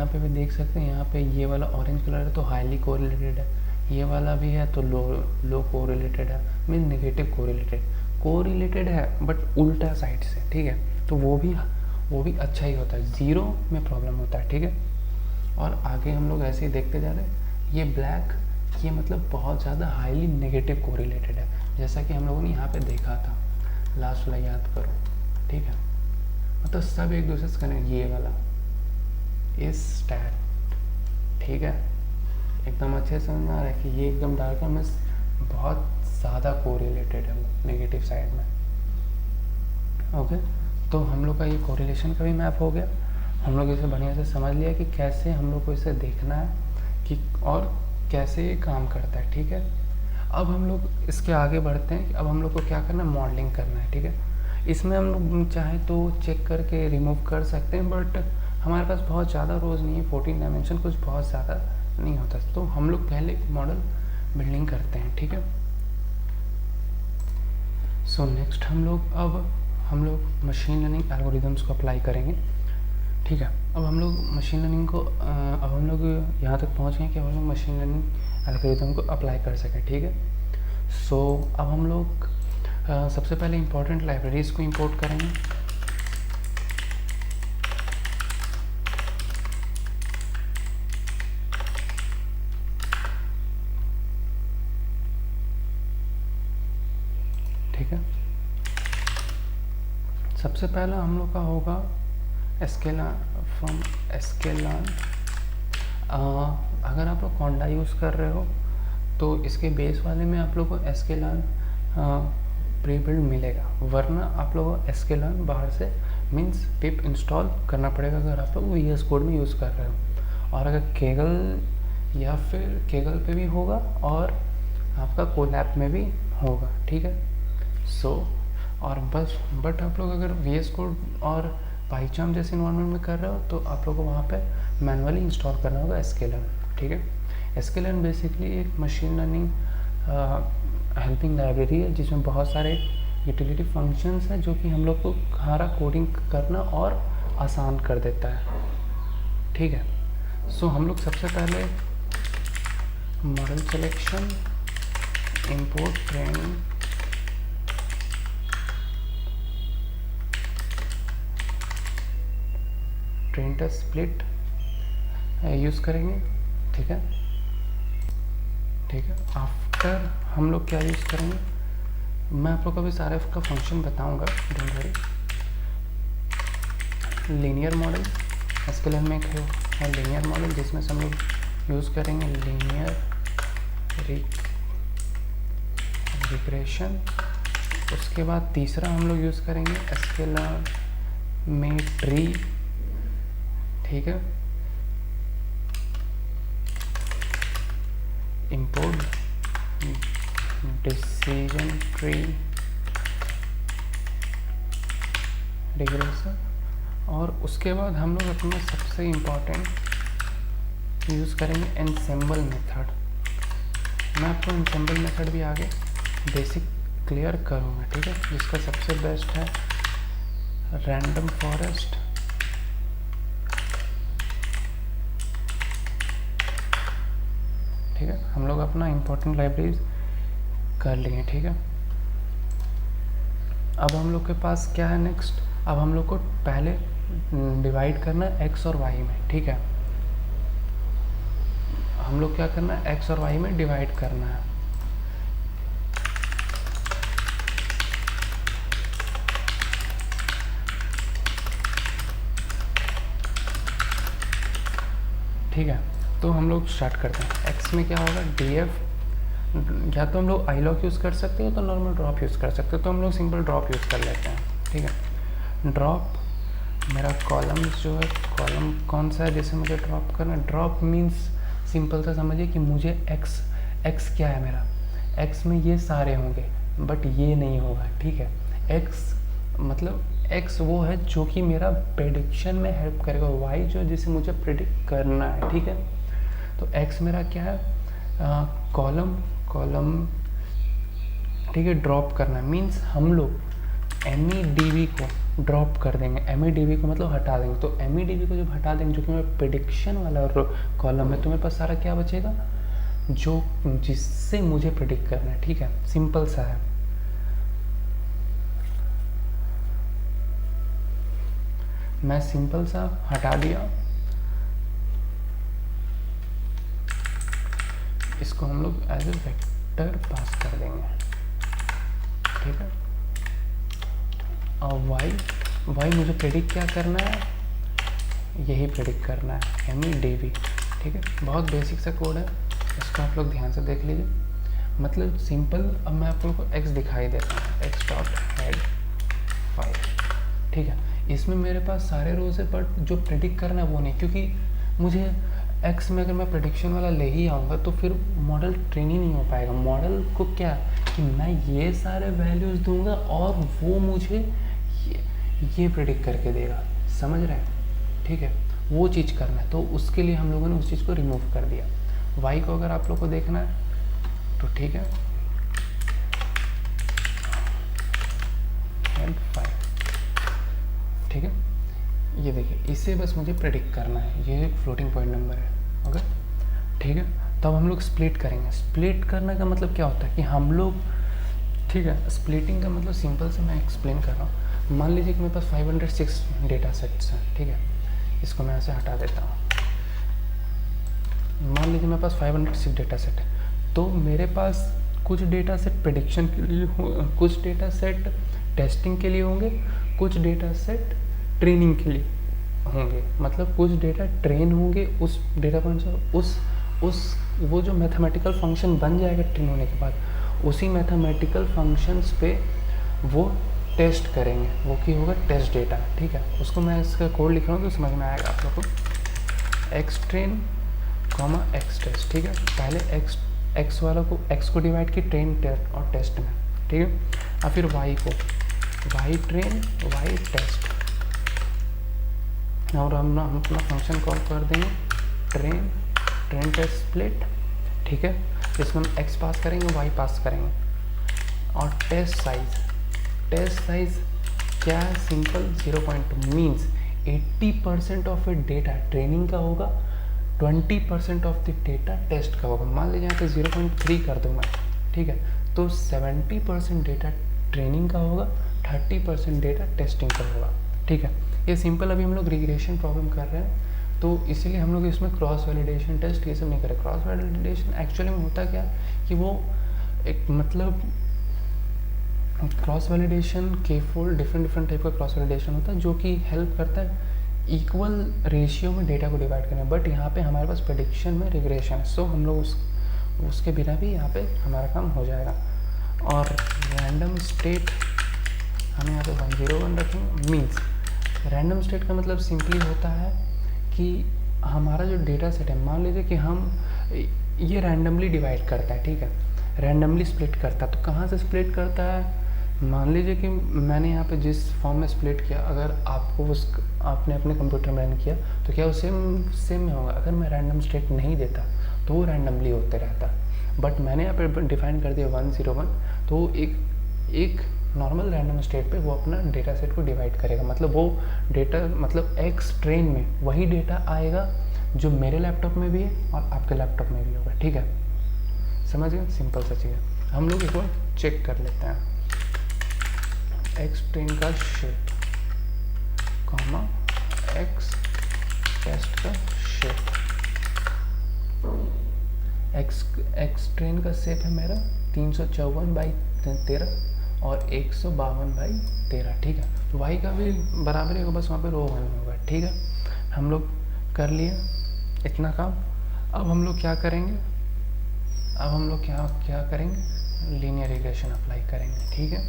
पे भी देख सकते हैं, यहाँ पे ये वाला ऑरेंज कलर है तो हाईली कोरिलेटेड है, ये वाला भी है तो लो कोरिलेटेड है, मीन नेगेटिव कोरिलेटेड है बट उल्टा साइड से। ठीक है, तो वो भी अच्छा ही होता है, ज़ीरो में प्रॉब्लम होता है। ठीक है, और आगे हम लोग ऐसे ही देखते जा रहे हैं। ये ब्लैक, ये मतलब बहुत ज़्यादा हाईली नेगेटिव कोरिलेटेड है, जैसा कि हम लोगों ने यहाँ पे देखा था लास्ट वाला, याद करो। ठीक है, मतलब सब एक दूसरे से कनेक्ट, ये वाला इस स्टैट। ठीक है, एकदम अच्छे से समझ आ रहा है कि ये एकदम डार्कर में बहुत ज़्यादा कोरिलेटेड है नेगेटिव साइड में। ओके, तो हम लोग का ये कोरिलेशन का भी मैप हो गया। हम लोग इसे बढ़िया से समझ लिया कि कैसे हम लोग को इसे देखना है कि और कैसे ये काम करता है। ठीक है, अब हम लोग इसके आगे बढ़ते हैं। अब हम लोग को क्या करना है, मॉडलिंग करना है। ठीक है, इसमें हम लोग चाहें तो चेक करके रिमूव कर सकते हैं, बट हमारे पास बहुत ज़्यादा रोज़ नहीं है, 14 डायमेंशन कुछ बहुत ज़्यादा नहीं होता, तो हम लोग पहले मॉडल बिल्डिंग करते हैं। ठीक है, सो नेक्स्ट हम लोग मशीन लर्निंग एल्गोरिदम्स को अप्लाई करेंगे। ठीक है, अब हम लोग मशीन लर्निंग को अब हम लोग यहाँ तक पहुँच गए कि हम लोग मशीन लर्निंग एल्गोरिदम को अप्लाई कर सकें। ठीक है, सो अब हम लोग सबसे पहले इम्पोर्टेंट लाइब्रेरीज को इंपोर्ट करेंगे। ठीक है, सबसे पहला हम लोग का होगा sklearn। अगर आप लोग कॉन्डा यूज़ कर रहे हो तो इसके बेस वाले में आप लोग को sklearn प्री बिल्ड मिलेगा, वरना आप लोगों को sklearn बाहर से मीन्स पिप इंस्टॉल करना पड़ेगा अगर आप लोग VS कोड में यूज़ कर रहे हो। और अगर केगल या फिर केगल पे भी होगा और आपका कोलैब में भी होगा। ठीक है, सो और बस बट आप लोग अगर VS कोड और पाइचाम जैसे इन्वायरमेंट में कर रहे हो तो आप लोग को वहाँ पे मैनुअली इंस्टॉल करना होगा sklearn। ठीक है, sklearn बेसिकली एक मशीन लर्निंग हेल्पिंग लाइब्रेरी है जिसमें बहुत सारे यूटिलिटी फंक्शंस हैं जो कि हम लोग को सारा कोडिंग करना और आसान कर देता है। ठीक है, सो हम लोग सबसे पहले model selection, import training, train test split use करेंगे। ठीक है, आफ्टर हम लोग क्या यूज़ करेंगे, मैं आप लोग को भी सारे का फंक्शन बताऊंगा, don't worry. Linear model sklearn में है लीनियर मॉडल जिसमें से हम लोग यूज़ करेंगे लीनियर रिग्रेशन। उसके बाद तीसरा हम लोग यूज़ करेंगे sklearn में ट्री। ठीक है, इंपोर्ट डिसीजन ट्री रिग्रेशन। और उसके बाद हम लोग अपना सबसे इम्पॉर्टेंट यूज़ करेंगे एनसेम्बल मेथड। मैं आपको एनसेम्बल मेथड भी आगे बेसिक क्लियर करूँगा। ठीक है, जिसका सबसे बेस्ट है रैंडम फॉरेस्ट। ठीक है, हम लोग अपना इम्पोर्टेंट लाइब्रेरीज कर लिए। ठीक है, अब हम लोग के पास क्या है नेक्स्ट, अब हम लोग को पहले डिवाइड करना है एक्स और वाई में, ठीक है। हम लोग क्या करना है, एक्स और वाई में डिवाइड करना है। ठीक है, तो हम लोग स्टार्ट करते हैं। एक्स में क्या होगा, डी एफ, या तो हम लोग आई लॉक यूज़ कर सकते हो तो नॉर्मल ड्रॉप यूज़ कर सकते हो, तो हम लोग सिंपल ड्रॉप यूज़ कर लेते हैं, ठीक है। ड्रॉप, मेरा कॉलम जो है, कॉलम कौन सा है जिसे मुझे ड्रॉप करना है। ड्रॉप मीन्स सिंपल सा समझिए कि मुझे एक्स क्या है मेरा, एक्स में ये सारे होंगे बट ये नहीं होगा, ठीक है। एक्स मतलब एक्स वो है जो कि मेरा प्रेडिक्शन में हेल्प करेगा, वाई जो है जिसे मुझे प्रेडिक्ट करना है, ठीक है। तो एक्स मेरा क्या है, कॉलम, ठीक है। ड्रॉप करना मीन्स हम लोग एम ई डी वी को ड्रॉप कर देंगे, एम ई डी वी को मतलब हटा देंगे। तो एम ई डी वी को जब हटा देंगे, जो कि मेरा प्रेडिक्शन वाला कॉलम है, तो मेरे पास सारा क्या बचेगा, जो जिससे मुझे प्रेडिक्ट करना है, ठीक है। सिंपल सा है। मैं सिंपल सा हटा दिया, इसको हम लोग एज ए वेक्टर पास कर देंगे, ठीक है। और वाई मुझे प्रेडिक्ट क्या करना है, यही प्रेडिक्ट करना है, एम ई डी वी, ठीक है। बहुत बेसिक सा कोड है, इसको आप लोग ध्यान से देख लीजिए। मतलब सिंपल, अब मैं आप लोग को एक्स दिखाई देता हूँ, एक्स डॉट हेड 5, ठीक है। इसमें मेरे पास सारे रोज है बट जो प्रेडिक्ट करना है वो नहीं, क्योंकि मुझे एक्स में अगर मैं प्रेडिक्शन वाला ले ही आऊँगा तो फिर मॉडल ट्रेन ही नहीं हो पाएगा। मॉडल को क्या कि मैं ये सारे वैल्यूज़ दूंगा और वो मुझे ये प्रेडिक्ट करके देगा, समझ रहे हैं, ठीक है। वो चीज़ करना है, तो उसके लिए हम लोगों ने उस चीज़ को रिमूव कर दिया। वाई को अगर आप लोग को देखना है तो ठीक है, हेड 5, ठीक है। ये देखिए, इसे बस मुझे प्रेडिक्ट करना है, ये एक फ्लोटिंग पॉइंट नंबर है, ओके, ठीक है। तब हम लोग स्प्लिट करेंगे। स्प्लिट करने का मतलब क्या होता है कि हम लोग, ठीक है, स्प्लिटिंग का मतलब सिंपल से मैं एक्सप्लेन कर रहा हूँ। मान लीजिए कि मेरे पास 506 डेटा सेट्स हैं, ठीक है। इसको मैं ऐसे हटा देता हूँ। मान लीजिए मेरे पास 506 डेटा सेट है, तो मेरे पास कुछ डेटा सेट प्रेडिक्शन के लिए, कुछ डेटा सेट टेस्टिंग के लिए होंगे, कुछ डेटा सेट ट्रेनिंग के लिए होंगे। मतलब कुछ डेटा ट्रेन होंगे उस डेटा पॉइंट से, उस वो जो मैथमेटिकल फंक्शन बन जाएगा ट्रेन होने के बाद, उसी मैथमेटिकल फंक्शंस पे वो टेस्ट करेंगे, वो की होगा टेस्ट डेटा, ठीक है। उसको मैं इसका कोड लिख रहा हूँ तो समझ में आएगा आप लोग को। X train comma X test, ठीक है। पहले एक्स वाला को, एक्स को डिवाइड की ट्रेन और टेस्ट में, ठीक है। और फिर वाई को वाई ट्रेन वाई टेस्ट, और हम अपना फंक्शन कॉल कर देंगे ट्रेन टेस्ट स्प्लिट, ठीक है। इसमें हम एक्स पास करेंगे, वाई पास करेंगे, और टेस्ट साइज क्या है, simple 0.2 means 80% of A data training का होगा, 20% ऑफ द डेटा टेस्ट का होगा। मान लीजिए यहाँ पे 0.3 कर दूँ मैं, ठीक है। तो 70% डेटा ट्रेनिंग का होगा, 30% डेटा टेस्टिंग का होगा, ठीक है। ये सिंपल, अभी हम लोग रिग्रेशन प्रॉब्लम कर रहे हैं तो इसीलिए हम लोग इसमें क्रॉस वैलिडेशन टेस्ट ये सब नहीं करें। क्रॉस वैलिडेशन एक्चुअली में होता क्या कि वो एक मतलब क्रॉस वैलिडेशन के फोल्ड डिफरेंट टाइप का क्रॉस वैलिडेशन होता है जो कि हेल्प करता है इक्वल रेशियो में डेटा को डिवाइड करने। बट यहाँ पे हमारे पास प्रेडिक्शन में रिग्रेशन है, सो हम लोग उसके बिना भी यहाँ पे हमारा काम हो जाएगा। और रैंडम स्टेट हम यहाँ पे 101 रखेंगे। मीन्स रैंडम स्टेट का मतलब सिंपली होता है कि हमारा जो डेटा सेट है, मान लीजिए कि हम ये रैंडमली डिवाइड करता है, ठीक है, रैंडमली स्प्लिट करता है। तो कहाँ से स्प्लिट करता है, मान लीजिए कि मैंने यहाँ पे जिस फॉर्म में स्प्लिट किया, अगर आपको आपने अपने कंप्यूटर में रन किया तो क्या वो सेम में होगा। अगर मैं रैंडम स्टेट नहीं देता तो वो रैंडमली होते रहता, बट मैंने यहाँ पे डिफाइन कर दिया 101, तो एक नॉर्मल रैंडम स्टेट पे वो अपना डेटा सेट को डिवाइड करेगा। मतलब वो डेटा, मतलब एक्स ट्रेन में वही डेटा आएगा जो मेरे लैपटॉप में भी है और आपके लैपटॉप में भी होगा, ठीक है, समझ गए, सिंपल सा चीज़ है। हम लोग एक बार चेक कर लेते हैं। एक्स ट्रेन का शेप कॉमा एक्स टेस्ट का शेप। एक्स ट्रेन का शेप है मेरा 354/13 और 152/13, ठीक है। वाई का भी बराबर होगा, बस वहाँ पे रो 1 होगा, ठीक है। हम लोग कर लिए इतना काम। अब हम लोग क्या करेंगे, क्या करेंगे, लीनियर रिग्रेशन अप्लाई करेंगे, ठीक है।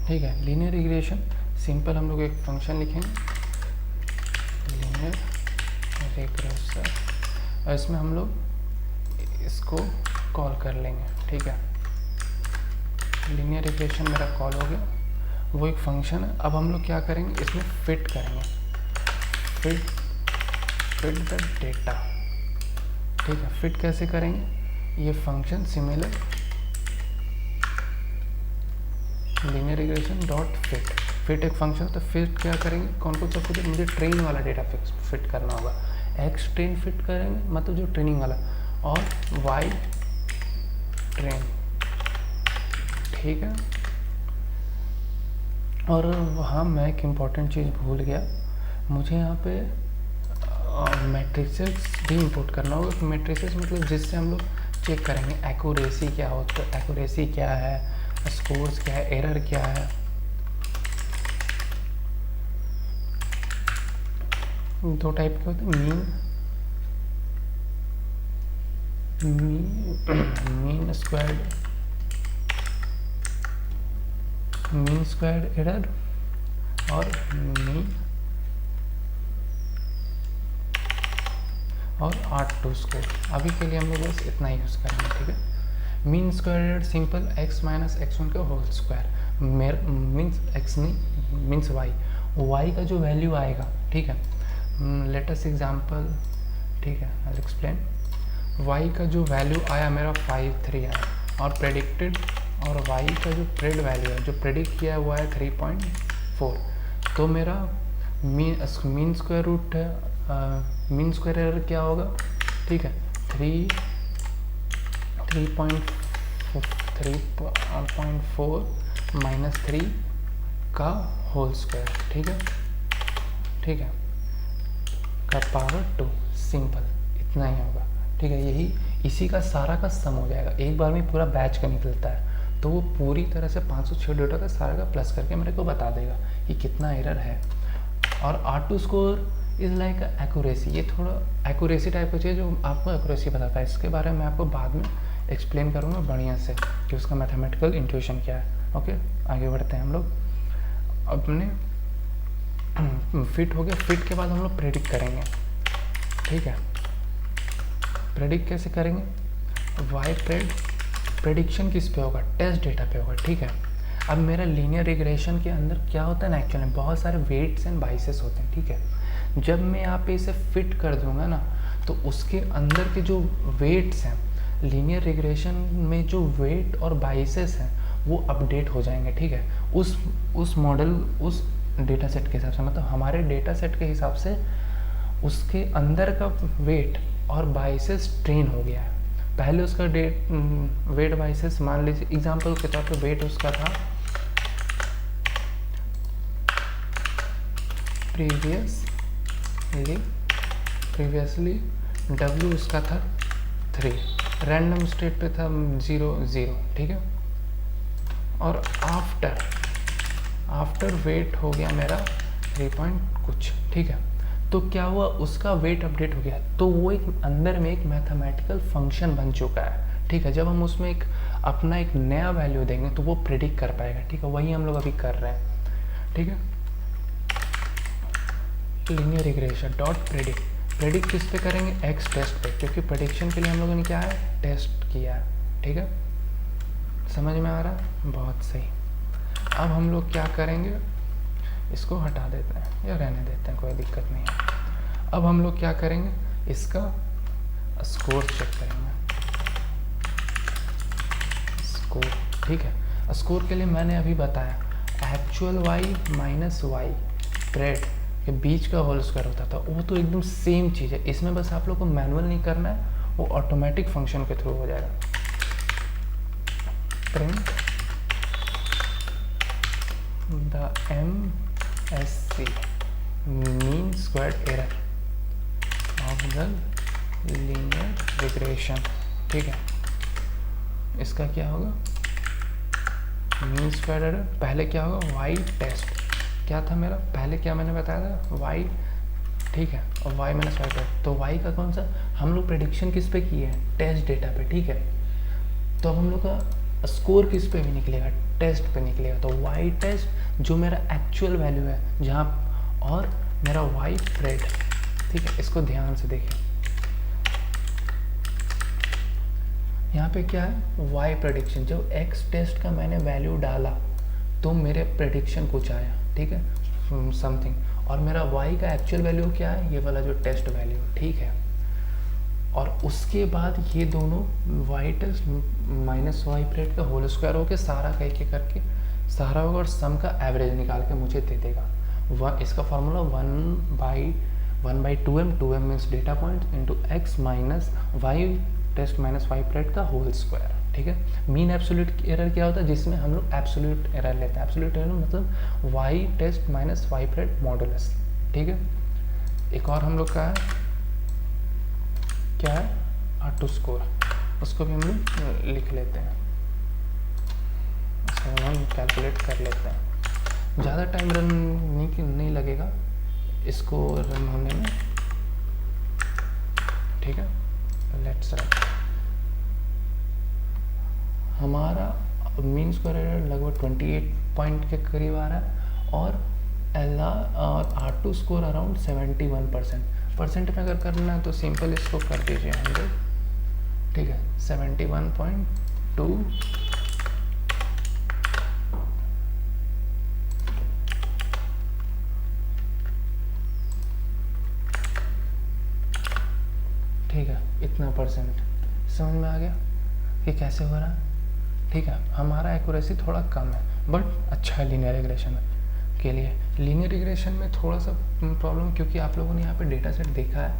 ठीक है, लीनियर रिग्रेशन सिंपल हम लोग एक फंक्शन लिखेंगे लीनियर रिग्रेशन, और इसमें हम लोग इसको कॉल कर लेंगे, ठीक है। लीनियर रिग्रेशन मेरा कॉल हो गया, वो एक फंक्शन है। अब हम लोग क्या करेंगे, इसमें फिट करेंगे, फिट द डेटा, ठीक है। फिट कैसे करेंगे, ये function similar linear regression dot fit एक फंक्शन, तो फिट क्या करेंगे, कौन सा खुद मुझे ट्रेन वाला डेटा फिट करना होगा, एक्स ट्रेन फिट करेंगे मतलब जो ट्रेनिंग वाला, और वाई ट्रेन, ठीक है। और वहाँ मैं एक इम्पॉर्टेंट चीज़ भूल गया, मुझे यहाँ पे मैट्रिसेस भी इंपोर्ट करना होगा। मैट्रिसेस मतलब जिससे हम लोग चेक करेंगे एक्यूरेसी क्या होता है, एक्यूरेसी क्या है, स्कोर्स क्या है, एरर क्या है। दो टाइप के होते हैं, मीन स्क्वायर्ड एरर और R2 स्कोर। अभी के लिए हम लोग बस इतना ही यूज़ करेंगे, ठीक है। Mean square error simple x minus x1 का होल स्क्वायर, मीन्स x नहीं, मीन्स y का जो वैल्यू आएगा, ठीक है। लेटेस्ट एग्जांपल, ठीक है, आई विल एक्सप्लेन। y का जो वैल्यू आया मेरा 5.3 आया, और प्रेडिक्टेड, और y का जो प्रेड वैल्यू है, जो प्रेडिक्ट किया है वो आया 3.4। तो मेरा मीन स्क्वायर रूट है, मीन स्क्वायर एरर क्या होगा, ठीक है, 3.4 माइनस 3 का होल स्क्वायर, ठीक है, का पावर 2, सिंपल इतना ही होगा, ठीक है। यही इसी का सारा का सम हो जाएगा, एक बार में पूरा बैच का निकलता है, तो वो पूरी तरह से 506 डेटा का सारा का प्लस करके मेरे को बता देगा कि कितना एरर है। और R2 score is like accuracy, ये थोड़ा एक्यूरेसी टाइप की चीज़ जो आपको एक्यूरेसी बताता है। इसके बारे में आपको बाद में एक्सप्लेन करूँगा बढ़िया से कि उसका मैथमेटिकल इंट्यूशन क्या है। ओके, आगे बढ़ते हैं हम लोग। अपने फिट हो गया, फिट के बाद हम लोग प्रेडिक्ट करेंगे, ठीक है। प्रेडिक्ट कैसे करेंगे, वाई प्रेडिक्शन किस पे होगा, टेस्ट डेटा पे होगा, ठीक है। अब मेरा लीनियर रिग्रेशन के अंदर क्या होता है ना, एक्चुअली बहुत सारे वेट्स एंड बाइसेस होते हैं, ठीक है। जब मैं यहाँ पे इसे फिट कर दूंगा ना, तो उसके अंदर के जो वेट्स हैं, लीनियर रिग्रेशन में जो वेट और बाइसेस हैं वो अपडेट हो जाएंगे, ठीक है। उस मॉडल, उस डेटा सेट के हिसाब से, मतलब हमारे डेटा सेट के हिसाब से उसके अंदर का वेट और बाइसेस ट्रेन हो गया है। पहले उसका वेट बाइसेस, मान लीजिए एग्जांपल के तौर पे वेट उसका था प्रीवियसली W उसका था 3, रैंडम स्टेट पे था 0 0, ठीक है। और आफ्टर वेट हो गया मेरा 3 पॉइंट कुछ, ठीक है। तो क्या हुआ, उसका वेट अपडेट हो गया, तो वो एक अंदर में एक मैथमेटिकल फंक्शन बन चुका है, ठीक है। जब हम उसमें अपना एक नया वैल्यू देंगे तो वो प्रेडिक्ट कर पाएगा, ठीक है। वही हम लोग अभी कर रहे हैं, ठीक है। लीनियर रिग्रेशन डॉट प्रेडिक्ट किस पे करेंगे, एक्स टेस्ट पे, क्योंकि प्रेडिक्शन के लिए हम लोगों ने क्या है, टेस्ट किया है, ठीक है। समझ में आ रहा है, बहुत सही। अब हम लोग क्या करेंगे, इसको हटा देते हैं या रहने देते हैं, कोई दिक्कत नहीं है। अब हम लोग क्या करेंगे, इसका स्कोर चेक करेंगे, स्कोर, ठीक है। स्कोर के लिए मैंने अभी बताया actual Y minus Y pred, कि बीच का होल स्क्वायर होता था, वो तो एकदम सेम चीज़ है। इसमें बस आप लोग को मैनुअल नहीं करना है, वो ऑटोमेटिक फंक्शन के थ्रू हो जाएगा। Print the MSC mean squared error of the linear regression. ठीक है, इसका क्या होगा, मीन स्क्वायर्ड एरर। पहले क्या होगा, वाई टेस्ट क्या था मेरा, पहले क्या मैंने बताया था, वाई, ठीक है, और वाई माइनस वाई टेस्ट। तो वाई का कौन सा, हम लोग प्रेडिक्शन किस पे किए हैं, टेस्ट डेटा पे, ठीक है। तो अब हम लोग का स्कोर किस पे भी निकलेगा, टेस्ट पे निकलेगा। तो वाई टेस्ट जो मेरा एक्चुअल वैल्यू है जहाँ, और मेरा वाई प्रेड, ठीक है। इसको ध्यान से देखें, यहाँ पे क्या है, वाई प्रेडिक्शन। जब एक्स टेस्ट का मैंने वैल्यू डाला तो मेरे प्रेडिक्शन कुछ आया, ठीक है, समथिंग, और मेरा वाई का एक्चुअल वैल्यू क्या है, ये वाला जो टेस्ट वैल्यू, ठीक है। और उसके बाद ये दोनों Y test minus Y pred का होल स्क्वायर होकर सारा कह के करके सारा होगा, और सम का एवरेज निकाल के मुझे दे देगा। इसका formula 1/2m, 2m means data point, into X minus Y test minus Y pred का होल स्क्वायर, ठीक है। मीन एब्सोल्यूट एरर क्या होता है, जिसमें हम लोग एब्सोल्यूट एरर लेते हैं। एब्सोल्यूट एरर मतलब Y test minus Y pred modulus, ठीक है। एक और हम लोग का है, क्या है, R2 स्कोर, उसको भी हम लोग लिख लेते हैं, उसको हम कैलकुलेट कर लेते हैं। ज़्यादा टाइम रन नहीं लगेगा इसको रन होने में, ठीक है। Let's run. हमारा मीन स्क्वायर एरर लगभग 28 पॉइंट के करीब आ रहा है, और और R2 स्कोर अराउंड 71%। परसेंट में अगर करना है तो सिंपल इसको कर दीजिए 100, ठीक है, 71.2 ठीक है, इतना परसेंट। समझ में आ गया कि कैसे हो रहा है, ठीक है। हमारा एक्यूरेसी थोड़ा कम है, बट अच्छा है लीनियर रिग्रेशन के लिए। लीनियर रिग्रेशन में थोड़ा सा प्रॉब्लम, क्योंकि आप लोगों ने यहाँ पे डेटा सेट देखा है,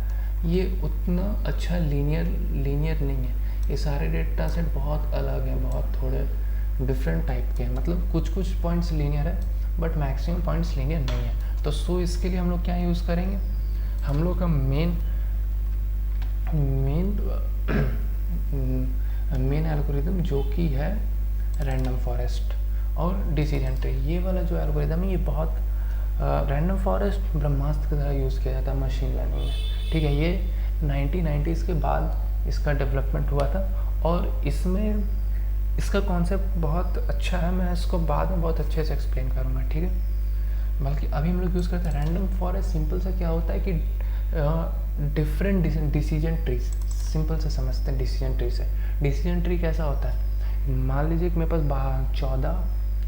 ये उतना अच्छा लीनियर नहीं है। ये सारे डेटा सेट बहुत अलग हैं, बहुत थोड़े डिफरेंट टाइप के हैं। मतलब कुछ पॉइंट्स लीनियर है, बट मैक्सिमम पॉइंट्स लीनियर नहीं है। तो सो इसके लिए हम लोग क्या यूज़ करेंगे, हम लोग का मेन एल्गोरिदम जो कि है रैंडम फॉरेस्ट और डिसीजन ट्री। ये वाला जो एल्गोरिदम है, ये बहुत रैंडम फॉरेस्ट ब्रह्मास्त्र की तरह यूज़ किया जाता है मशीन लर्निंग में, ठीक है। ये 1990s के बाद इसका डेवलपमेंट हुआ था, और इसमें इसका कॉन्सेप्ट बहुत अच्छा है। मैं इसको बाद में बहुत अच्छे से एक्सप्लेन करूँगा, ठीक है। बल्कि अभी हम लोग यूज़ करते हैं रैंडम फॉरेस्ट। सिंपल सा क्या होता है कि डिफरेंट डिसीजन ट्रीज, सिंपल से समझते हैं डिसीजन ट्री से। डिसीजन ट्री कैसा होता है, मान लीजिए कि मेरे पास 14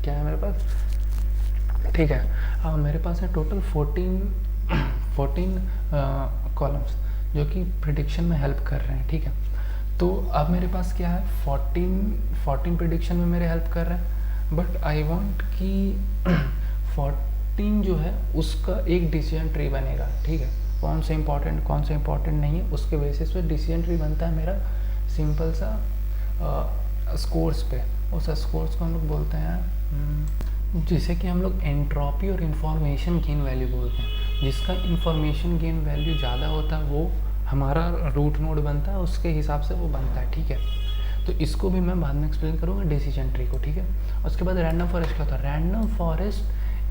क्या है मेरे पास, ठीक है, मेरे पास है टोटल 14 कॉलम्स जो कि प्रिडिक्शन में हेल्प कर रहे हैं, ठीक है। तो अब मेरे पास क्या है, 14 प्रिडिक्शन में मेरे हेल्प कर रहे हैं, बट आई वांट कि 14 जो है उसका एक डिसीजन ट्री बनेगा, ठीक है। कौन सा इंपॉर्टेंट नहीं है, उसके बेसिस पे डिसीजन ट्री बनता है मेरा सिंपल सा स्कोर्स पे। उस स्कोर्स को हम लोग बोलते हैं, जिसे कि हम लोग एंट्रोपी और इंफॉर्मेशन गेन वैल्यू बोलते हैं। जिसका इंफॉर्मेशन गेन वैल्यू ज़्यादा होता है वो हमारा रूट नोड बनता है, उसके हिसाब से वो बनता है, ठीक है। तो इसको भी मैं बाद में एक्सप्लेन करूँगा डिसीजन ट्री को, ठीक है। उसके बाद रैंडम फॉरेस्ट क्या होता है, random forest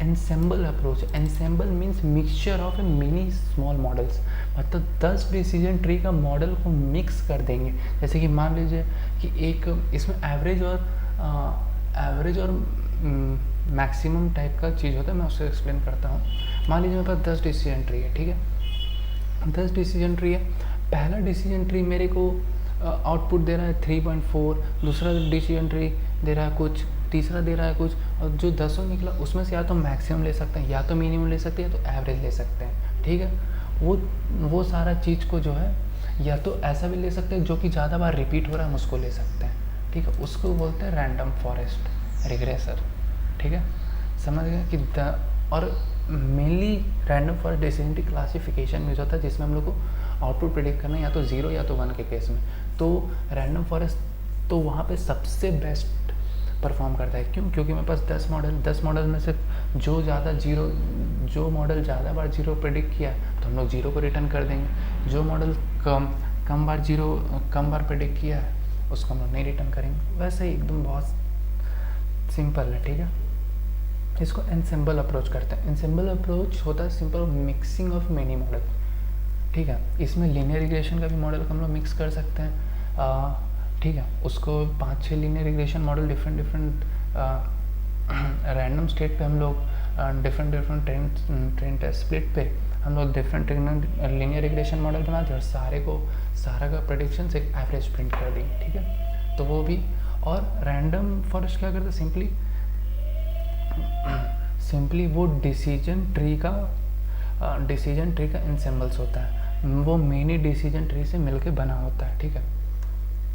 ensemble approach. Ensemble means mixture of A mini small models, मतलब 10 डिसीजन ट्री का मॉडल को मिक्स कर देंगे। जैसे कि मान लीजिए कि एक इसमें एवरेज और मैक्सिमम टाइप का चीज़ होता है, मैं उससे एक्सप्लेन करता हूँ। मान लीजिए मेरे पास 10 डिसीजन ट्री है, ठीक है, 10 डिसीजन ट्री है। पहला डिसीजन ट्री मेरे को आउटपुट दे रहा है 3.4, दूसरा डिसीजन ट्री दे रहा है कुछ, तीसरा दे रहा है कुछ, और जो 10 निकला उसमें से या तो मैक्सिमम ले सकते हैं, या तो मिनिमम ले सकते हैं, या तो एवरेज ले सकते हैं, ठीक है। वो सारा चीज़ को जो है या तो ऐसा भी ले सकते हैं जो कि ज़्यादा बार रिपीट हो रहा है, हम उसको ले सकते हैं, ठीक है। उसको बोलते हैं रैंडम फॉरेस्ट रिग्रेसर, ठीक है। समझ गए कि और mainly random forest decision tree classification में यूज होता है, जिसमें हम लोग को आउटपुट प्रेडिक्ट करना है या तो 0 या तो 1 के केस में। तो रैंडम फॉरेस्ट तो वहाँ पे सबसे बेस्ट परफॉर्म करता है। क्यों? क्योंकि मेरे पास 10 मॉडल में से जो मॉडल ज़्यादा बार 0 प्रेडिक्ट किया तो हम लोग 0 को रिटर्न कर देंगे। जो मॉडल कम बार प्रेडिक्ट किया है उसको हम लोग नहीं रिटर्न करेंगे। वैसे ही एकदम बहुत सिंपल है, ठीक है। इसको एनसेम्बल अप्रोच करते हैं। एनसेम्बल अप्रोच होता है simple mixing of many model, ठीक है। इसमें लीनियर रिग्रेशन का भी मॉडल हम लोग मिक्स कर सकते हैं, ठीक है। उसको 5-6 linear regression model different random state पे हम लोग डिफरेंट ट्रेन टेस्ट स्प्लिट पे हम लोग डिफरेंट लीनियर रिग्रेशन मॉडल बनाते हैं और सारा का प्रेडिक्शन से एक एवरेज प्रिंट कर देंगे, ठीक है। तो वो भी, और रैंडम फॉरेस्ट क्या करते हैं, सिंपली वो डिसीजन ट्री का एनसेम्बल्स होता है, वो मिनी डिसीजन ट्री से मिलके बना होता है, ठीक है।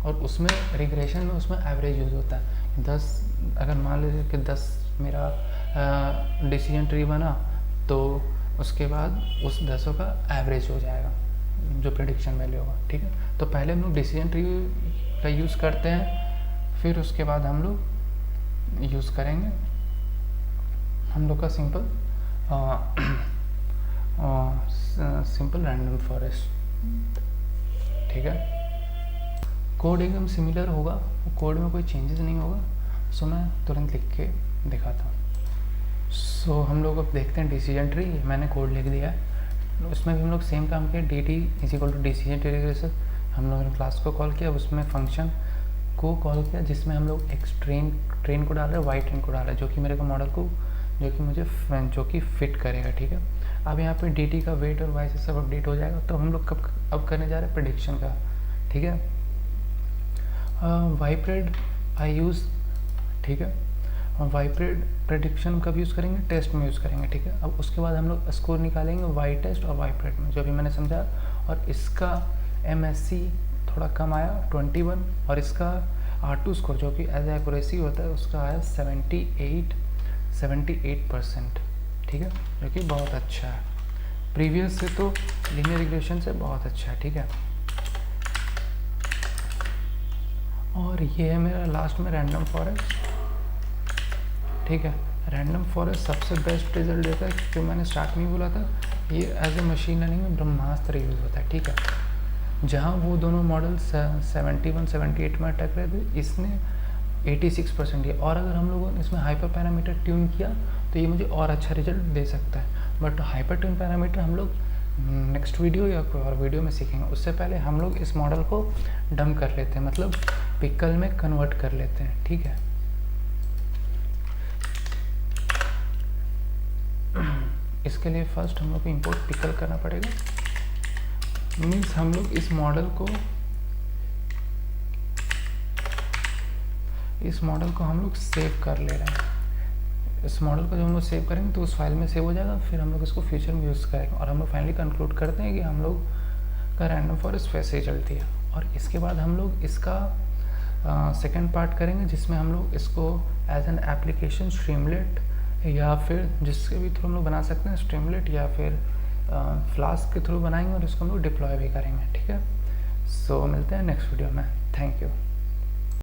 और उसमें रिग्रेशन में उसमें एवरेज यूज़ होता है। 10 अगर मान लीजिए कि 10 मेरा डिसीजन ट्री बना तो उसके बाद उस 10 का एवरेज हो जाएगा जो प्रेडिक्शन वैल्यू होगा, ठीक है। तो पहले हम लोग डिसीजन ट्री का यूज़ करते हैं, फिर उसके बाद हम लोग यूज़ करेंगे हम लोग का सिंपल रैंडम फॉरेस्ट, ठीक है। कोड एकदम सिमिलर होगा, कोड में कोई चेंजेस नहीं होगा। सो मैं तुरंत लिख के दिखाता हूँ। सो हम लोग अब देखते हैं डिसीजन ट्री। मैंने कोड लिख दिया है, उसमें भी हम लोग सेम काम किया, dt = डिसीजन ट्री रिग्रेसर। हम लोगों ने क्लास को कॉल किया, उसमें फंक्शन को कॉल किया जिसमें हम लोग एक्स ट्रेन को डाल रहे हैं, वाई ट्रेन को डाल रहे हैं, जो कि मेरे को मॉडल को जो कि फिट करेगा, ठीक है। अब यहाँ पे dt का वेट और वाई से सब अपडेट हो जाएगा। तो हम लोग अब करने जा रहे हैं प्रेडिक्शन का, ठीक है। वाइप्रेड आई यूज़, ठीक है। वाइप्रेड प्रेडिक्शन कब यूज़ करेंगे, टेस्ट में यूज़ करेंगे, ठीक है। अब उसके बाद हम लोग स्कोर निकालेंगे वाई टेस्ट और वाइप्रेड में, जो भी मैंने समझा। और इसका MSE थोड़ा कम आया 21, और इसका R2 स्कोर जो कि एज एक्यूरेसी होता है उसका आया 78%, ठीक है, जो कि बहुत अच्छा है। प्रीवियस से तो लीनियर रिग्रेशन से बहुत अच्छा है, ठीक है। और ये है मेरा लास्ट में रैंडम फॉरेस्ट, ठीक है। रैंडम फॉरेस्ट सबसे बेस्ट रिजल्ट देता है, क्योंकि मैंने स्टार्ट में बोला था ये एज ए मशीन लर्निंग में ब्रह्मास्त्र यूज़ होता है, ठीक है। जहाँ वो दोनों मॉडल 71-78 में अटक रहे थे, इसने 86% दिया। और अगर हम लोगों ने इसमें हाइपर पैरामीटर ट्यून किया तो ये मुझे और अच्छा रिजल्ट दे सकता है। बट हाइपर ट्यून पैरामीटर हम लोग नेक्स्ट वीडियो या कोई और वीडियो में सीखेंगे। उससे पहले हम लोग इस मॉडल को डम कर लेते हैं, मतलब पिकल में कन्वर्ट कर लेते हैं, ठीक है। इसके लिए फर्स्ट हम लोग को इंपोर्ट पिकल करना पड़ेगा। मीन्स हम लोग इस मॉडल को हम लोग सेव कर ले रहे हैं। इस मॉडल को जब हम लोग सेव करेंगे तो उस फाइल में सेव हो जाएगा, फिर हम लोग इसको फ्यूचर में यूज़ करेंगे। और हम लोग फाइनली कंक्लूड करते हैं कि हम लोग का रैंडम फॉरेस्ट वैसे ही चलती है। और इसके बाद हम लोग इसका सेकेंड पार्ट करेंगे, जिसमें हम लोग इसको एज एन एप्लीकेशन स्ट्रीमलेट या फिर जिसके भी थ्रू हम लोग बना सकते हैं, स्ट्रीमलेट या फिर फ्लास्क के थ्रू बनाएंगे और इसको हम लोग डिप्लॉय भी करेंगे, ठीक है। सो मिलते हैं नेक्स्ट वीडियो में। Thank you.